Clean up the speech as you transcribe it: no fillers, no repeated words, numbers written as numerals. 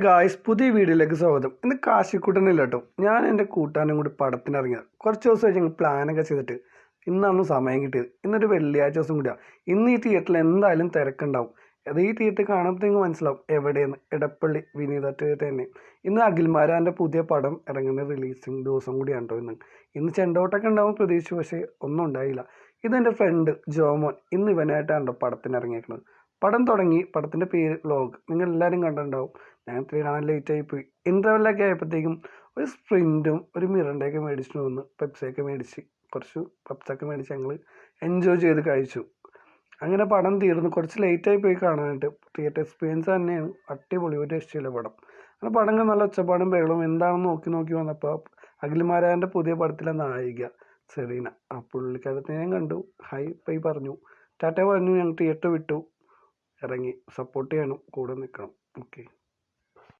Guys പുതിയ വീഡിയോയിലേക്ക് സ്വാഗതം. ഇന്ന് കാശിക്കൂട്ടനില്ല കേട്ടോ. ഞാൻ എൻ്റെ കൂട്ടാനും കൂടി പടത്തിനിറങ്ങിയത് കുറച്ച് ദിവസമായി ഞങ്ങൾ പ്ലാനൊക്കെ ചെയ്തിട്ട് ഇന്നാണ് സമയം കിട്ടിയത്. ഇന്നൊരു വെള്ളിയാഴ്ച ദിവസം കൂടിയാണ്. ഇന്ന് ഈ തിയേറ്ററിൽ എന്തായാലും തിരക്കുണ്ടാവും. അത് ഈ തിയേറ്റർ കാണുമ്പോഴത്തേക്ക് മനസ്സിലാവും എവിടെയെന്ന്. ഇടപ്പള്ളി വിനീത തിയേറ്റർ തന്നെ. ഇന്ന് അഖിൽമാരാൻ്റെ പുതിയ പടം ഇറങ്ങുന്ന റിലീസിങ് ദിവസം കൂടിയാണ് കേട്ടോ ഇന്ന് ചെണ്ടോട്ടൊക്കെ ഉണ്ടാവും പ്രതീക്ഷിച്ചു, പക്ഷേ ഒന്നും ഉണ്ടായില്ല. ഇതെൻ്റെ ഫ്രണ്ട് ജോമോൻ ഇന്ന് ഇവനായിട്ടാണ് കേട്ടോ പടത്തിനിറങ്ങിയേക്കുന്നത്. പടം തുടങ്ങി, പടത്തിൻ്റെ പേര് വ്ലോഗ്, നിങ്ങൾ എല്ലാവരും കണ്ടിട്ടുണ്ടാവും. ഞാൻ ഇത്തിരി കാണാൻ ലേറ്റായി പോയി. ഇൻ്റർവെല്ലൊക്കെ ആയപ്പോഴത്തേക്കും ഒരു സ്പ്രിൻറ്റും ഒരു മിറണ്ടയൊക്കെ മേടിച്ചിട്ട് വന്ന് പെപ്സിയൊക്കെ മേടിച്ച് കുറച്ച് പപ്സൊക്കെ മേടിച്ച് ഞങ്ങൾ എൻജോയ് ചെയ്ത് കഴിച്ചു. അങ്ങനെ പടം തീർന്നു. കുറച്ച് ലേറ്റായി പോയി കാണാനായിട്ട്. തിയേറ്റർ എക്സ്പീരിയൻസ് തന്നെയാണ് അടിപൊളി, ഒരു രക്ഷയില്ല പടം. അങ്ങനെ പടങ്ങൾ നല്ല ഒച്ചപ്പാടും ബഹളവും എന്താണെന്ന് നോക്കി നോക്കി വന്നപ്പോൾ അഖിൽമാരാൻ്റെ പുതിയ പടത്തിലെ നായിക സെറീന, ആ പുള്ളിക്കാരത്തെ ഞാൻ കണ്ടു. ഹൈ പൈ പറഞ്ഞു, ടാറ്റ പറഞ്ഞു. ഞങ്ങൾ തിയേറ്റർ വിട്ടു ഇറങ്ങി. സപ്പോർട്ട് ചെയ്യണം, കൂടെ നിൽക്കണം. ഓക്കെ.